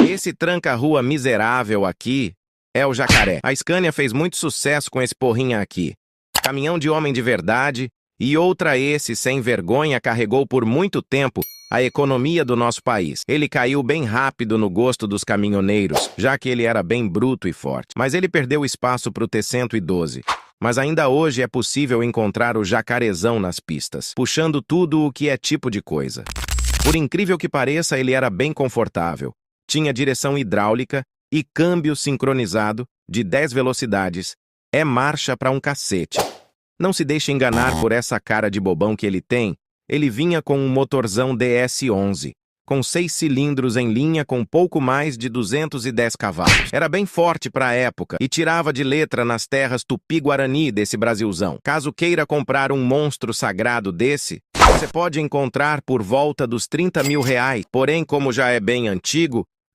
Esse tranca-rua miserável aqui é o Jacaré. A Scania fez muito sucesso com esse porrinha aqui. Caminhão de homem de verdade, e outra esse sem vergonha carregou por muito tempo a economia do nosso país. Ele caiu bem rápido no gosto dos caminhoneiros, já que ele era bem bruto e forte. Mas ele perdeu espaço para o T-112. Mas ainda hoje é possível encontrar o jacarezão nas pistas, puxando tudo o que é tipo de coisa. Por incrível que pareça, ele era bem confortável. Tinha direção hidráulica e câmbio sincronizado de 10 velocidades. É marcha pra um cacete. Não se deixe enganar por essa cara de bobão que ele tem. Ele vinha com um motorzão DS11, com 6 cilindros em linha com pouco mais de 210 cavalos. Era bem forte para a época e tirava de letra nas terras tupi-guarani desse Brasilzão. Caso queira comprar um monstro sagrado desse, você pode encontrar por volta dos R$30 mil. Porém, como já é bem antigo,